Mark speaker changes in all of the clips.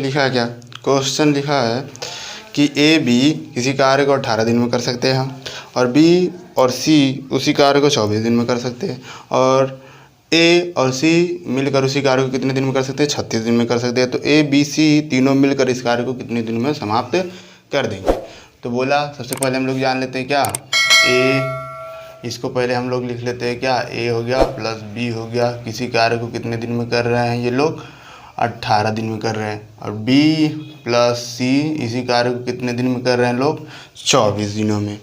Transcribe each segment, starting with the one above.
Speaker 1: लिखा है क्या, क्वेश्चन लिखा है कि ए बी किसी कार्य को 18 दिन में कर सकते हैं हम, और बी और सी उसी कार्य को 24 दिन में कर सकते हैं, और ए और सी मिलकर उसी कार्य को कितने दिन में कर सकते हैं, 36 दिन में कर सकते हैं। तो ए बी सी तीनों मिलकर इस कार्य को कितने दिन में समाप्त कर देंगे। तो बोला सबसे पहले हम लोग जान लेते हैं क्या, ए, इसको पहले हम लोग लिख लेते हैं क्या, ए हो गया प्लस बी हो गया, किसी कार्य को कितने दिन में कर रहे हैं ये लोग, 18 दिन में कर रहे हैं, और बी प्लस सी इसी कार्य को कितने दिन में कर रहे हैं लोग, 24 दिनों में,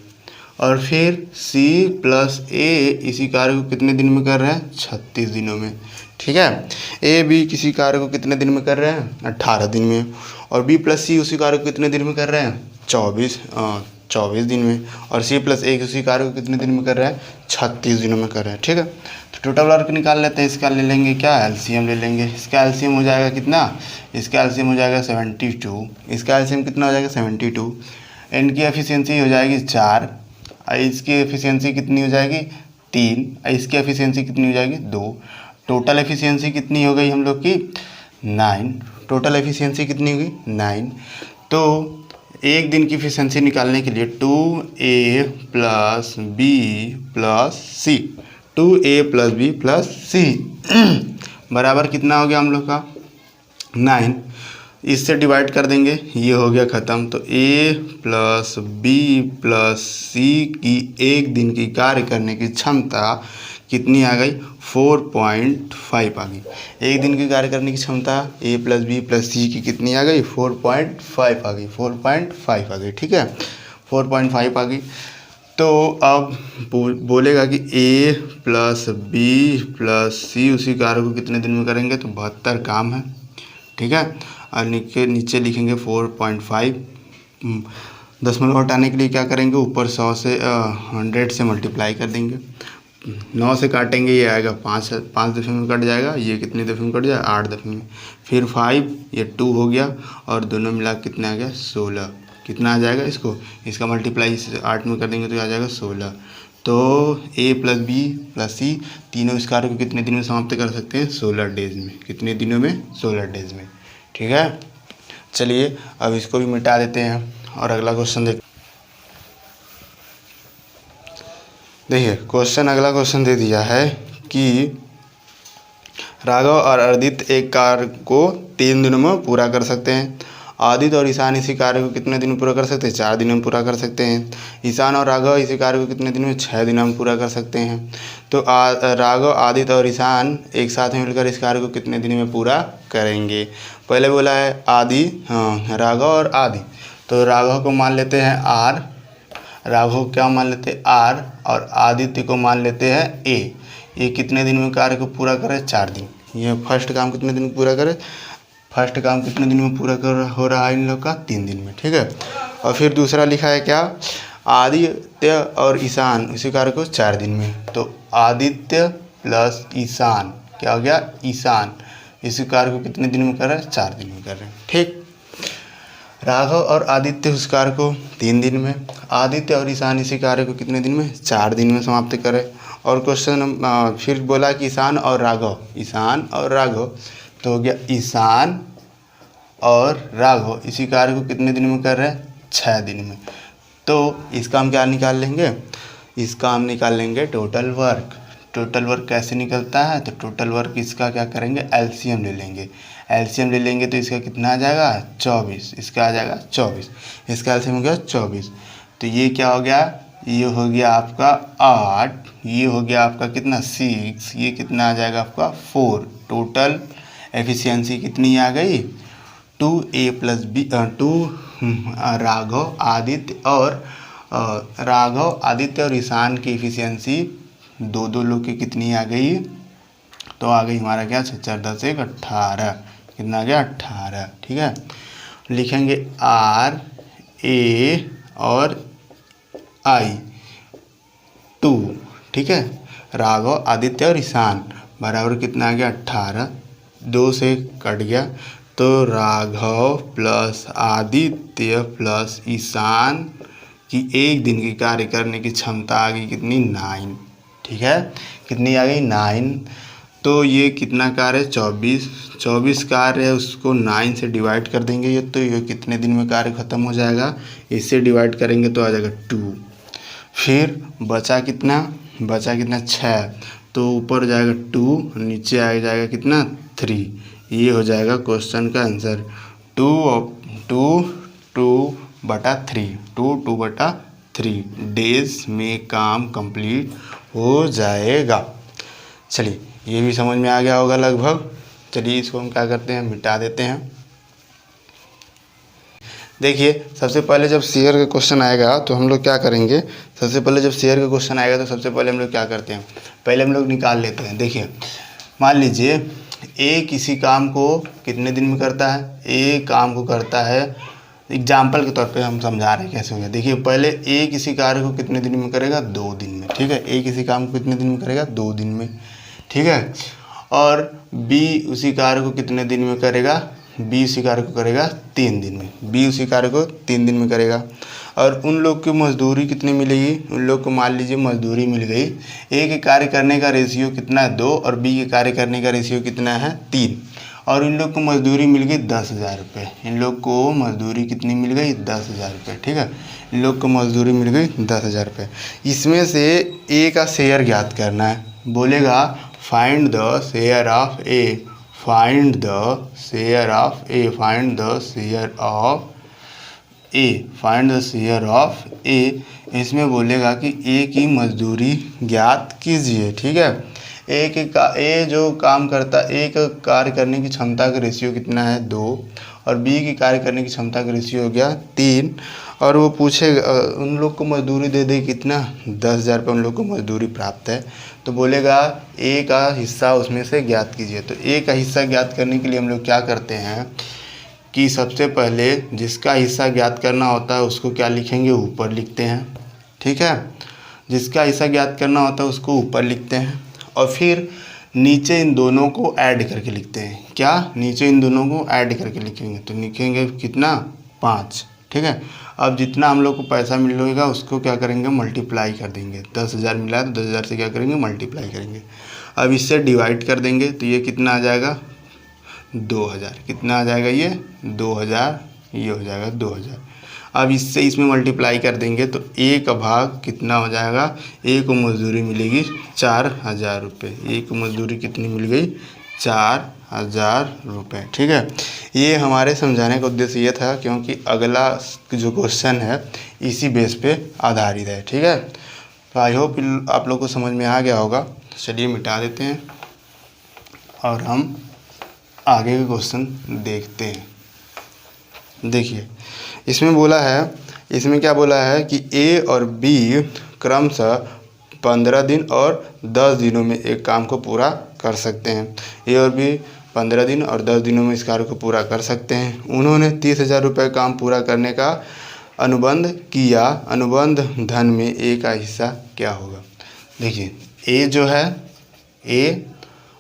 Speaker 1: और फिर C प्लस ए इसी कार्य को कितने दिन में कर रहे हैं, 36 दिनों में। ठीक है, ए बी किसी कार्य को कितने दिन में कर रहे हैं, 18 दिन में, और बी प्लस सी उसी कार्य को कितने दिन में कर रहे हैं, 24 दिन में, और C प्लस ए उसी कार्य को कितने दिन में कर रहे हैं, 36 दिनों में कर रहे हैं। ठीक है, तो टोटल वर्क निकाल लेते हैं। इसका ले लेंगे क्या, एलसीएम ले लेंगे। इसका एलसीएम हो जाएगा कितना, इसका एलसीएम हो जाएगा 72, इसका एलसीएम कितना हो जाएगा 72, एन की एफिशिएंसी हो जाएगी 4, इसकी एफिशिएंसी कितनी हो जाएगी 3, इसकी एफिशिएंसी कितनी हो जाएगी 2, टोटल एफिशिएंसी कितनी हो गई हम लोग की 9, टोटल एफिशिएंसी कितनी होगी 9। तो एक दिन की एफिशिएंसी निकालने के लिए 2A प्लस बी प्लस सी, 2A प्लस बी प्लस सी बराबर कितना हो गया हम लोग का 9, इससे डिवाइड कर देंगे, ये हो गया ख़त्म। तो A प्लस बी प्लस सी की एक दिन की कार्य करने की क्षमता कितनी आ गई, 4.5 आ गई। एक दिन की कार्य करने की क्षमता A प्लस बी प्लस सी की कितनी आ गई, 4.5 आ गई, 4.5 आ गई। ठीक है, 4.5 आ गई। तो अब बोलेगा कि A प्लस बी प्लस सी उसी कार्य को कितने दिन में करेंगे, तो 72 काम है। ठीक है, और नीचे लिखेंगे 4.5, दशमलव हटाने के लिए क्या करेंगे, ऊपर 100 से 100 से मल्टीप्लाई कर देंगे, 9 से काटेंगे ये आएगा 5 दफे में कट जाएगा, ये कितने दफे में कट जाएगा 8 दफे में, फिर 5 ये 2 हो गया, और दोनों मिला कितना आ गया 16, कितना आ जाएगा इसको, इसका मल्टीप्लाई 8 में कर देंगे तो आ जाएगा 16। तो A प्लस बी प्लस सी तीनों इस कार्य को कितने दिन में समाप्त कर सकते हैं, 16 डेज में। कितने दिनों में, 16 डेज में। ठीक है, चलिए अब इसको भी मिटा देते हैं और अगला क्वेश्चन देखिए क्वेश्चन, अगला क्वेश्चन दे दिया है कि राघव और आदित्य एक कार्य को 3 दिनों में पूरा कर सकते हैं। आदित्य और ईशान इसी कार्य को कितने दिन में पूरा कर सकते हैं, 4 दिन में पूरा कर सकते हैं। ईशान और राघव इसी कार्य को कितने दिन में, 6 दिन में पूरा कर सकते हैं। तो राघव, आदित्य और ईशान एक साथ मिलकर इस कार्य को कितने दिन में पूरा करेंगे। पहले बोला है राघव और आदि, तो राघव को मान लेते हैं R, राघव क्या मान लेते हैं R, और आदित्य को मान लेते हैं A। ये कितने दिन में कार्य को पूरा करे, 4 दिन। ये फर्स्ट काम कितने दिन में पूरा करे, फर्स्ट काम कितने दिन में पूरा हो रहा है इन लोग का, 3 दिन में। ठीक है, और फिर दूसरा लिखा है क्या, आदित्य और ईशान इसी कार्य को 4 दिन में। तो आदित्य प्लस ईशान क्या हो गया, ईशान इसी कार्य को कितने दिन में कर रहे हैं, 4 दिन में कर रहे हैं। ठीक, राघव और आदित्य उस कार्य को 3 दिन में, आदित्य और ईशान इसी कार्य को कितने दिन में, 4 दिन में समाप्त करें। और क्वेश्चन फिर बोला कि ईशान और राघव, तो हो गया ईशान और राघव इसी कार्य को कितने दिन में कर रहे हैं, 6 दिन में। तो इसका हम क्या निकाल लेंगे, इसका हम निकाल लेंगे टोटल वर्क। टोटल वर्क कैसे निकलता है, तो टोटल वर्क इसका क्या करेंगे, एलसीएम ले लेंगे। एलसीएम ले लेंगे तो इसका कितना आ जाएगा 24, इसका आ जाएगा 24, इसका एलसीएम हो गया 24। तो ये क्या हो गया, ये हो गया आपका 8, ये हो गया आपका कितना 6, ये कितना आ जाएगा आपका 4। टोटल एफिशिएंसी कितनी आ गई, 2A plus B 2 Raghav Aditya और ईशान की एफिशिएंसी 2 लोग की कितनी आ गई, तो आ गई हमारा क्या 4 10 1 18, कितना आ गया 18। ठीक है, लिखेंगे RA और I 2। ठीक है, राघव आदित्य और ईशान बराबर कितना आ गया 18, 2 से कट गया, तो राघव प्लस आदित्य प्लस ईशान की एक दिन की कार्य करने की क्षमता आ गई कितनी 9। ठीक है, कितनी आ गई 9। तो ये कितना कार्य है 24 कार्य है, उसको 9 से डिवाइड कर देंगे ये, तो ये कितने दिन में कार्य ख़त्म हो जाएगा, इससे डिवाइड करेंगे तो आ जाएगा 2। फिर बचा कितना 6, तो ऊपर जाएगा 2, नीचे आ जाएगा कितना 3। ये हो जाएगा क्वेश्चन का आंसर 2/3 डेज में काम कंप्लीट हो जाएगा। चलिए ये भी समझ में आ गया होगा लगभग। चलिए इसको हम क्या करते हैं, मिटा देते हैं। देखिए सबसे पहले जब शेयर का क्वेश्चन आएगा तो हम लोग क्या करेंगे, सबसे पहले जब शेयर का क्वेश्चन आएगा तो सबसे पहले हम लोग क्या करते हैं, पहले हम लोग निकाल लेते हैं। देखिए मान लीजिए ए किसी काम को कितने दिन में करता है, ए काम को करता है, एग्जाम्पल के तौर पे हम समझा रहे हैं कैसे होगा। देखिए पहले ए किसी कार्य को कितने दिन में करेगा, 2 दिन में, ठीक है। ए किसी काम को कितने दिन में करेगा, 2 दिन में, ठीक है। और बी उसी कार्य को कितने दिन में करेगा, बी उसी कार्य को करेगा 3 दिन में, बी उसी कार्य को 3 दिन में करेगा। और उन लोग की मजदूरी कितनी मिलेगी, उन लोग को मान लीजिए मजदूरी मिल गई, ए के कार्य करने का रेशियो कितना है 2 और बी के कार्य करने का रेशियो कितना है 3, और इन लोग को मजदूरी मिल गई 10,000 रुपये। इन लोग को मजदूरी कितनी मिल गई 10,000 रुपये, ठीक है। इन लोग को मजदूरी मिल गई 10,000 रुपये। इसमें से ए का शेयर ज्ञात करना है। बोलेगा find the share of A, find the share of A, find the share of A, find the share of A. इसमें बोलेगा कि ए की मजदूरी ज्ञात कीजिए, ठीक है। ए जो काम करता, ए का कार्य करने की क्षमता का रेशियो कितना है 2, और बी की कार्य करने की क्षमता का रेशियो हो गया 3, और वो पूछेगा उन लोग को मजदूरी दे दे कितना 10,000 रुपये उन लोग को मजदूरी प्राप्त है। तो बोलेगा ए का हिस्सा उसमें से ज्ञात कीजिए। तो ए का हिस्सा ज्ञात करने के लिए हम लोग क्या करते हैं कि सबसे पहले जिसका हिस्सा ज्ञात करना होता है उसको क्या लिखेंगे, ऊपर लिखते हैं, ठीक है। जिसका हिस्सा ज्ञात करना होता है उसको ऊपर लिखते हैं, और फिर नीचे इन दोनों को ऐड करके लिखते हैं। क्या, नीचे इन दोनों को ऐड करके लिखेंगे, तो लिखेंगे कितना 5, ठीक है। अब जितना हम लोग को पैसा मिलेगा उसको क्या करेंगे, मल्टीप्लाई कर देंगे। 10,000 मिला तो 10,000 से क्या करेंगे, मल्टीप्लाई करेंगे। अब इससे डिवाइड कर देंगे तो ये कितना आ जाएगा 2,000, कितना आ जाएगा ये 2,000, ये हो जाएगा 2,000। अब इससे इसमें मल्टीप्लाई कर देंगे तो ए का भाग कितना हो जाएगा, ए को मजदूरी मिलेगी 4,000 रुपये। ए को मजदूरी कितनी मिल गई 4,000 रुपये, ठीक है। ये हमारे समझाने का उद्देश्य ये था क्योंकि अगला जो क्वेश्चन है इसी बेस पे आधारित है, ठीक है। तो आई होप आप लोग को समझ में आ गया होगा। चलिए मिटा देते हैं और हम आगे के क्वेश्चन देखते हैं। देखिए इसमें बोला है, इसमें क्या बोला है कि ए और बी क्रमशः 15 दिन और 10 दिनों में एक काम को पूरा कर सकते हैं। ए और बी 15 दिन और 10 दिनों में इस कार्य को पूरा कर सकते हैं। उन्होंने 30,000 रुपये काम पूरा करने का अनुबंध किया। अनुबंध धन में ए का हिस्सा क्या होगा। देखिए ए जो है ए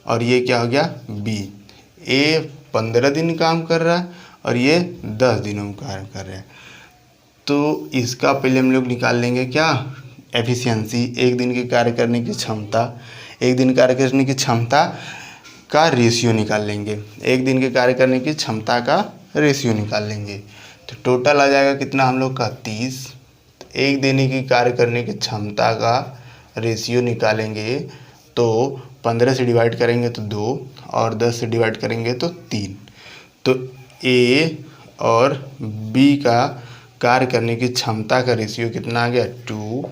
Speaker 1: और ये क्या हो गया बी। ए 15 दिन काम कर रहा है और ये 10 दिनों में कार्य कर रहे हैं। तो इसका पहले हम लोग निकाल लेंगे क्या, एफिशिएंसी, एक दिन के कार्य करने की क्षमता। एक दिन कार्य करने की क्षमता का रेशियो निकाल लेंगे। एक दिन के कार्य करने की क्षमता का रेशियो निकाल लेंगे तो टोटल आ जाएगा कितना हम लोग का 30। एक दिन की कार्य करने की क्षमता का रेशियो निकालेंगे तो 15 से डिवाइड करेंगे तो 2 और 10 से डिवाइड करेंगे तो 3। तो ए और बी का कार्य करने की क्षमता का रेशियो कितना आ गया 2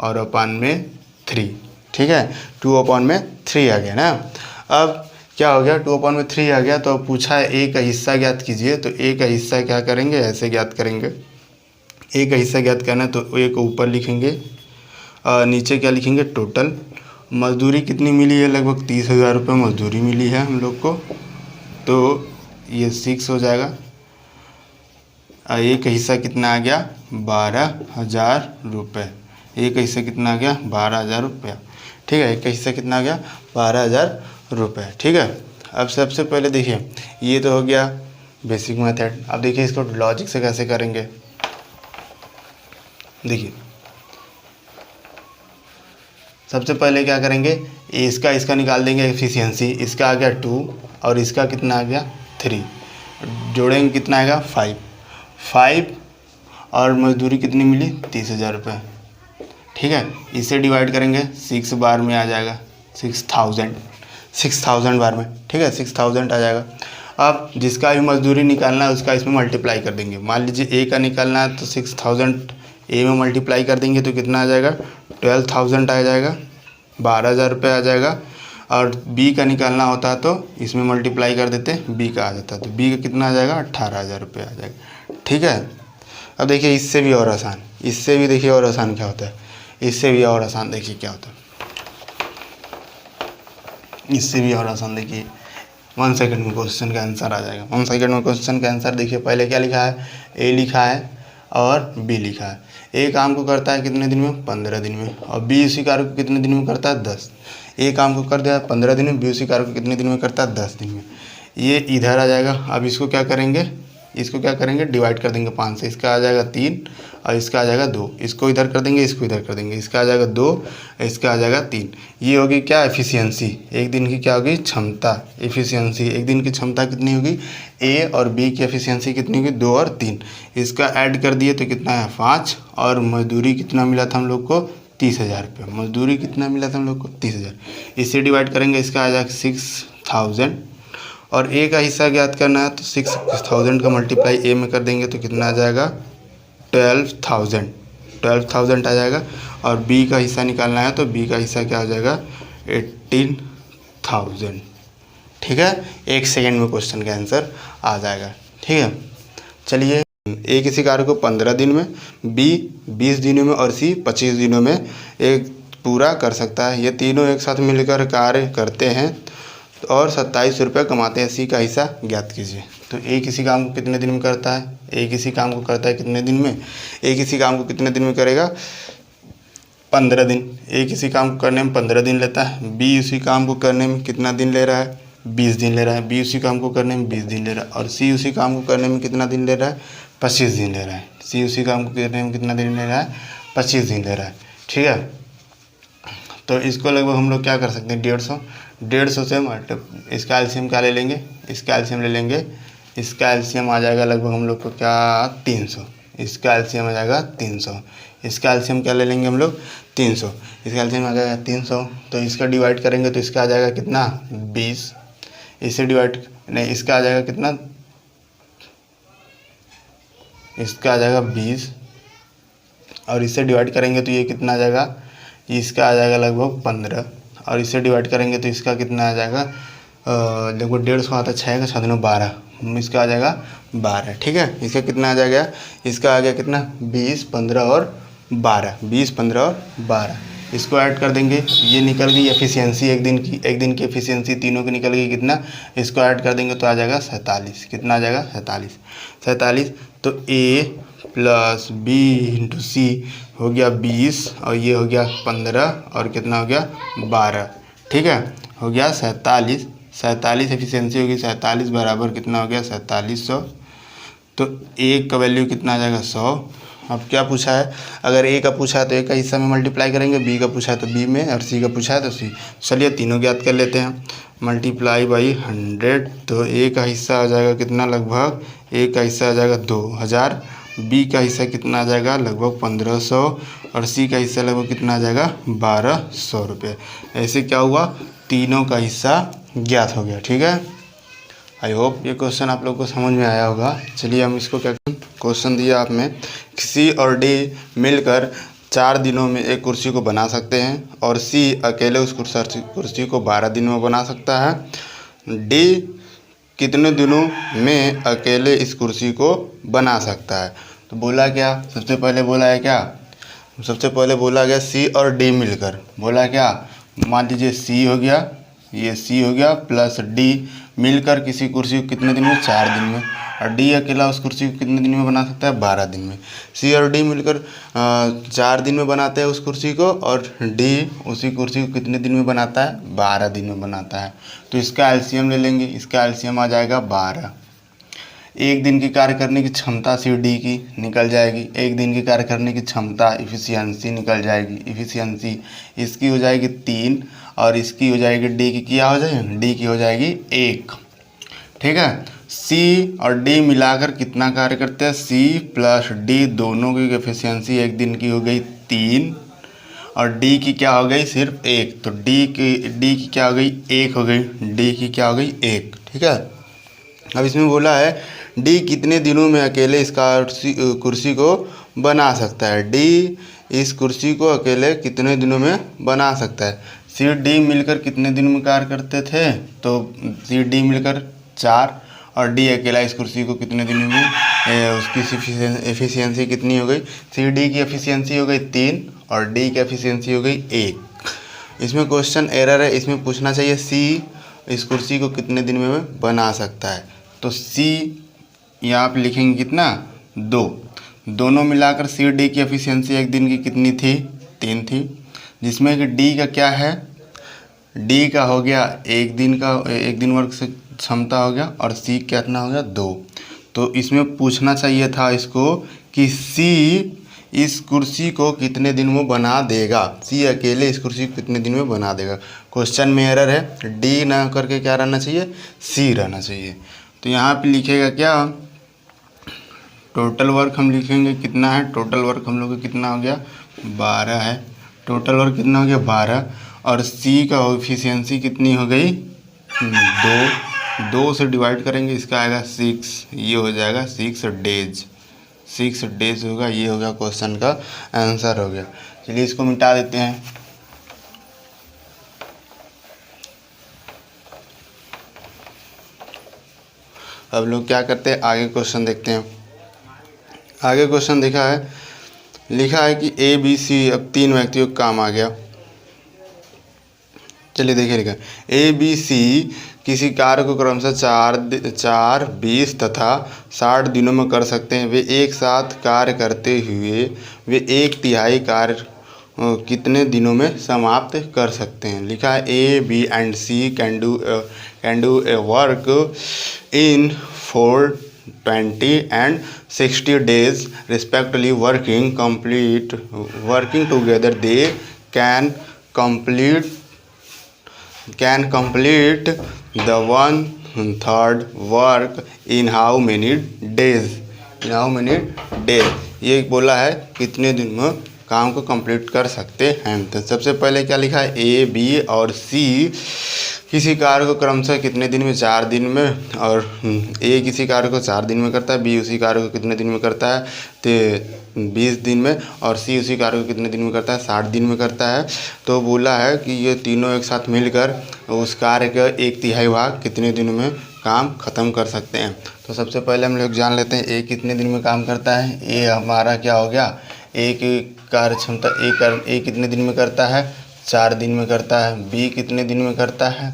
Speaker 1: और अपान में 3, ठीक है। 2/3 आ गया ना। अब क्या हो गया 2/3 आ गया। तो अब पूछा है ए का हिस्सा ज्ञात कीजिए। तो ए का हिस्सा क्या करेंगे, ऐसे ज्ञात करेंगे। ए का हिस्सा ज्ञात करना है तो ए को ऊपर लिखेंगे, नीचे क्या लिखेंगे टोटल। मजदूरी कितनी मिली है, लगभग 30,000 रुपये मजदूरी मिली है हम लोग को। तो ये 6 हो जाएगा। ए का हिस्सा कितना आ गया 12,000 रुपये। ए का हिस्सा कितना आ गया 12,000 रुपया, ठीक है। ए का हिस्सा कितना आ गया 12,000 रुपये, ठीक है। अब सबसे पहले देखिए ये तो हो गया बेसिक मेथड। अब देखिए इसको लॉजिक से कैसे करेंगे। देखिए सबसे पहले क्या करेंगे, इसका इसका निकाल देंगे एफिशिएंसी, इसका आ गया 2 और इसका कितना आ गया 3, जोड़ेंगे कितना आएगा 5 और मजदूरी कितनी मिली 30,000 रुपये। ठीक है, इसे डिवाइड करेंगे 6 बार में आ जाएगा 6,000 बार में। ठीक है, 6,000 आ जाएगा। अब जिसका भी मजदूरी निकालना है उसका इसमें मल्टीप्लाई कर देंगे। मान लीजिए ए का निकालना है तो 6,000 ए में मल्टीप्लाई कर देंगे तो कितना आ जाएगा 12,000 आ जाएगा, 12,000 रुपये आ जाएगा। और बी का निकालना होता है तो इसमें मल्टीप्लाई कर देते, बी का आ जाता है तो बी का कितना आ जाएगा 18,000 रुपये आ जाएगा। ठीक है, अब देखिए इससे भी और आसान, इससे भी देखिए और आसान क्या होता है, इससे भी और आसान देखिए क्या होता है, इससे भी और आसान देखिए 1 सेकंड में क्वेश्चन का आंसर आ जाएगा। 1 सेकंड में क्वेश्चन का आंसर देखिए। पहले क्या लिखा है, ए लिखा है और बी लिखा है। ए काम को करता है कितने दिन में 15 दिन में, और बी उसी कार्य को कितने दिन में करता है 10। ए काम को कर दिया 15 दिन में, बी उसी कार्य को कितने दिन में करता है 10 दिन में। ये इधर आ जाएगा। अब इसको क्या करेंगे, इसको क्या करेंगे डिवाइड कर देंगे 5 से, इसका आ जाएगा 3 और इसका आ जाएगा 2, इसको इधर कर देंगे, इसको इधर कर देंगे, इसका आ जाएगा 2, इसका आ जाएगा 3। ये होगी क्या एफिशिएंसी, एक दिन की क्या होगी क्षमता, एफिशिएंसी। एक दिन की क्षमता कितनी होगी, ए और बी की एफिशिएंसी कितनी होगी 2 और 3। इसका ऐड कर दिए तो कितना है 5 और मजदूरी कितना मिला था हम लोग को 30,000 रुपये। मजदूरी कितना मिला था हम लोग को 30,000। इससे डिवाइड करेंगे, इसका आ जाएगा 6,000 और ए का हिस्सा ज्ञात करना है तो 6,000 का मल्टीप्लाई ए में कर देंगे तो कितना आ जाएगा 12,000 आ जाएगा। और बी का हिस्सा निकालना है तो बी का हिस्सा क्या हो जाएगा 18,000। ठीक है, 1 सेकेंड में क्वेश्चन का आंसर आ जाएगा। ठीक है, चलिए ए किसी कार्य को 15 दिन में, बी 20 दिनों में और सी 25 दिनों में एक पूरा कर सकता है। ये तीनों एक साथ मिलकर कार्य करते हैं और 27 रुपये कमाते हैं। सी का हिस्सा ज्ञात कीजिए। तो ए किसी काम को कितने दिन में करता है, ए किसी काम को करता है कितने दिन में, ए किसी काम को कितने दिन में करेगा 15 दिन। ए किसी काम को करने में 15 दिन लेता है। बी उसी काम को करने में कितना दिन ले रहा है 20 दिन ले रहा है। बी उसी काम को करने में 20 दिन ले रहा है। और सी उसी काम को करने में कितना दिन ले रहा है 25 दिन ले रहा है। सी उसी काम को करने में कितना दिन ले रहा है 25 दिन ले रहा है। ठीक है, तो इसको लगभग हम लोग क्या कर सकते हैं 150 से इसका एलसीएम क्या ले लेंगे, इसका एलसीएम ले लेंगे। इसका एलसीएम आ जाएगा लगभग हम लोग को क्या 300। इसका एलसीएम आ जाएगा 300। इसका एलसीएम क्या ले लेंगे हम लोग 300। इसका एलसीएम आ जाएगा 300 तो इसका डिवाइड करेंगे तो इसका आ जाएगा कितना 20। इसे डिवाइड नहीं, इसका आ जाएगा कितना, इसका आ जाएगा 20 और इससे डिवाइड करेंगे तो ये कितना आ जाएगा, इसका आ जाएगा लगभग 15 और इससे डिवाइड करेंगे तो इसका कितना आ जाएगा लगभग 150 आता है, 6 का 6 दिनों 12, इसका आ जाएगा 12। ठीक है, इसका कितना आ जाएगा, इसका आ गया कितना 20, 15 और 12, 20, 15 और 12। इसको ऐड कर देंगे, ये निकल गई एफिशिएंसी एक दिन की एफिशिएंसी तीनों की निकल गई कितना, इसको ऐड कर देंगे तो आ जाएगा 47। कितना आ जाएगा 47। तो ए प्लस बी इंटू सी हो गया 20 और ये हो गया 15 और कितना हो गया 12। ठीक है, हो गया 47 एफिशिएंसी होगी 47 बराबर कितना हो गया 4700। तो ए का वैल्यू कितना आ जाएगा 100। अब क्या पूछा है, अगर ए का पूछा है तो ए का हिस्सा में मल्टीप्लाई करेंगे, बी का पूछा है तो बी में, और सी का पूछा है तो सी। चलिए तीनों ज्ञात कर लेते हैं। मल्टीप्लाई बाई 100 तो ए का हिस्सा आ जाएगा कितना, लगभग ए का हिस्सा आ जाएगा 2000, बी का हिस्सा कितना आ जाएगा लगभग 1500 और सी का हिस्सा लगभग कितना आ जाएगा 1200 रुपये। ऐसे क्या हुआ, तीनों का हिस्सा ज्ञात हो गया। ठीक है, आई होप ये क्वेश्चन आप लोग को समझ में आया होगा। चलिए हम इसको क्या, क्वेश्चन दिया आप में, सी और डी मिलकर 4 दिनों में एक कुर्सी को बना सकते हैं और सी अकेले उस कुर्सी को 12 दिनों में बना सकता है। डी कितने दिनों में अकेले इस कुर्सी को बना सकता है। तो बोला क्या, सबसे पहले बोला है क्या, सबसे पहले बोला गया सी और डी मिलकर, बोला क्या, मान लीजिए सी हो गया, ये सी हो गया प्लस डी मिलकर किसी कुर्सी को कितने दिन में 4 दिन में, और डी अकेला उस कुर्सी को कितने दिन में बना सकता है 12 दिन में। सी और डी मिलकर 4 दिन में बनाते हैं उस कुर्सी को और डी उसी कुर्सी को कितने दिन में बनाता है 12 दिन में बनाता है। तो इसका एलसीएम ले लेंगे, इसका एलसीएम आ जाएगा 12। एक दिन की कार्य करने की क्षमता सी डी की निकल जाएगी, एक दिन की कार्य करने की क्षमता इफ़िशियंसी निकल जाएगी, इफ़िशियंसी इसकी हो जाएगी 3 और इसकी हो जाएगी डी की क्या हो जाएगी, डी की हो जाएगी 1। ठीक है, सी और डी मिलाकर कितना कार्य करते हैं, सी प्लस डी दोनों की एफिशिएंसी एक दिन की हो गई 3 और डी की क्या हो गई सिर्फ 1, तो डी की क्या हो गई 1 हो गई, डी की क्या हो गई 1। ठीक है, अब इसमें बोला है डी कितने दिनों में अकेले इस कुर्सी को बना सकता है, डी इस कुर्सी को अकेले कितने दिनों में बना सकता है। सी डी मिलकर कितने दिन में कार्य करते थे, तो सी डी मिलकर 4 और डी अकेला इस कुर्सी को कितने दिनों में उसकी एफिशिएंसी कितनी हो गई, सी डी की एफिशिएंसी हो गई 3 और डी की एफिशिएंसी हो गई 1। इसमें क्वेश्चन एरर है, इसमें पूछना चाहिए सी इस कुर्सी को कितने दिन में बना सकता है, तो सी यहाँ पे लिखेंगे कितना 2, दोनों मिलाकर सी डी की एफिशिएंसी एक दिन की कितनी थी 3 थी, जिसमें कि डी का क्या है, डी का हो गया एक दिन वर्क से क्षमता हो गया और सी कितना हो गया 2। तो इसमें पूछना चाहिए था इसको कि सी इस कुर्सी को कितने दिन में बना देगा, सी अकेले इस कुर्सी को कितने दिन में बना देगा। क्वेश्चन में एरर है, डी ना करके क्या रहना चाहिए, सी रहना चाहिए। तो यहाँ पे लिखेगा क्या, टोटल वर्क हम लिखेंगे कितना है, टोटल वर्क हम लोग का कितना हो गया 12 है, टोटल वर्क कितना हो गया 12 और सी का एफिशिएंसी कितनी हो गई 2 से डिवाइड करेंगे इसका आएगा 6, ये हो जाएगा 6 डेज होगा, ये होगा क्वेश्चन का आंसर हो गया। चलिए इसको मिटा देते हैं। अब लोग क्या करते हैं, आगे क्वेश्चन देखते हैं। आगे क्वेश्चन लिखा है कि ए बी सी, अब 3 व्यक्तियों का काम आ गया। चलिए देखिए, लिखा ए बी सी किसी कार्य को क्रमशः 4, 20 तथा 60 दिनों में कर सकते हैं। वे एक साथ कार्य करते हुए वे 1/3 कार्य कितने दिनों में समाप्त कर सकते हैं। लिखा है A B and C can do a work in 420 and 60 days respectively, working together they can complete the 1/3 work in how many days, ये बोला है कितने दिन में काम को कंप्लीट कर सकते हैं। तो सबसे पहले क्या लिखा है, ए बी और सी किसी कार्य को क्रमशः कितने दिन में 4 दिन में, और ए किसी कार्य को 4 दिन में करता है, बी उसी कार्य को कितने दिन में करता है तो 20 दिन में, और सी उसी कार्य को कितने दिन में करता है 60 दिन में करता है। तो बोला है कि ये तीनों एक साथ मिलकर उस कार्य का 1/3 भाग कितने दिनों में काम ख़त्म कर सकते हैं। तो सबसे पहले हम लोग जान लेते हैं ए कितने दिन में काम करता है। ए हमारा क्या हो गया, ए की कार्य क्षमता ए कितने दिन में करता है 4 दिन में करता है। बी कितने दिन में करता है,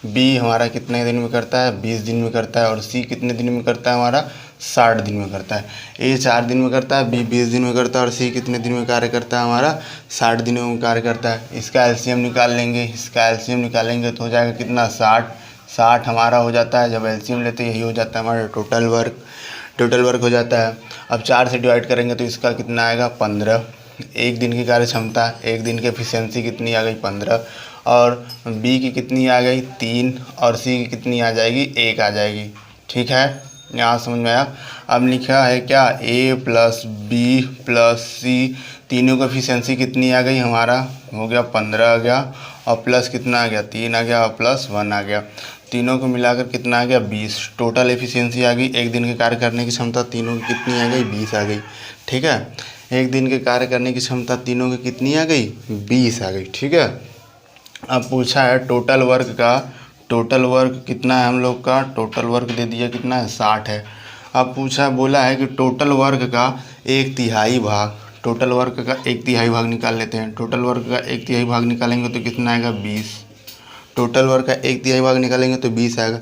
Speaker 1: बी हमारा कितने दिन में करता है 20 दिन में करता है। और सी कितने दिन में करता है हमारा 60 दिन में करता है। ए 4 दिन में करता है, बी 20 दिन में करता है और सी कितने दिन में कार्य करता है हमारा 60 दिनों में कार्य करता है। इसका एलसीएम निकाल लेंगे, तो हो जाएगा कितना 60 हमारा हो जाता है। जब एलसीएम लेते यही हो जाता है हमारा टोटल वर्क हो जाता है। अब 4 से डिवाइड करेंगे तो इसका कितना आएगा 15। एक दिन की कार्य क्षमता, एक दिन की एफिशिएंसी कितनी आ गई 15, और बी की कितनी आ गई 3 और सी की कितनी आ जाएगी 1 आ जाएगी। ठीक है, यहाँ समझ में आया। अब लिखा है क्या, ए प्लस बी प्लस सी तीनों की एफिशिएंसी कितनी आ गई हमारा हो गया 15 आ गया, और प्लस कितना आ गया 3 आ गया, और प्लस 1 आ गया। तीनों को मिलाकर कितना आ गया 20। टोटल एफिशिएंसी आ गई, एक दिन के कार्य करने की क्षमता तीनों की कितनी आ गई 20 आ गई। ठीक है, एक दिन के कार्य करने की क्षमता तीनों की कितनी आ गई 20 आ गई। ठीक है, अब पूछा है टोटल वर्क कितना है हम लोग का, टोटल वर्क दे दिया कितना है 60 है। अब बोला है कि टोटल वर्क का 1/3 भाग, टोटल वर्क का 1/3 भाग निकाल लेते हैं। टोटल वर्क का 1/3 भाग निकालेंगे तो कितना आएगा 20। टोटल वर्क का 1/3 भाग निकालेंगे तो 20 आएगा।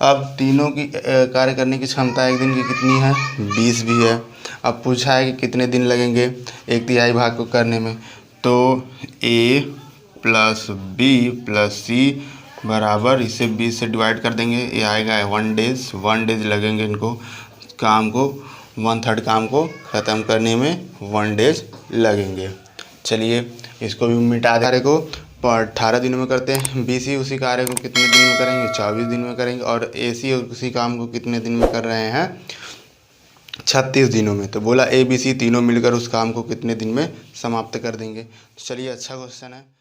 Speaker 1: अब तीनों की कार्य करने की क्षमता एक दिन की कितनी है 20 भी है। अब पूछा है कि कितने दिन लगेंगे 1/3 भाग को करने में, तो ए प्लस बी प्लस सी बराबर इसे 20 से डिवाइड कर देंगे, ये आएगा 1 डेज लगेंगे इनको काम को 1/3 काम को ख़त्म करने में 1 डेज लगेंगे। चलिए इसको भी मिटा दे को, 18 दिनों में करते हैं। बी सी उसी कार्य को कितने दिन में करेंगे? 24 दिन में करेंगे। और ए सी उसी काम को कितने दिन में कर रहे हैं? 36 दिनों में। तो बोला ए बी सी तीनों मिलकर उस काम को कितने दिन में समाप्त कर देंगे। तो चलिए, अच्छा क्वेश्चन है।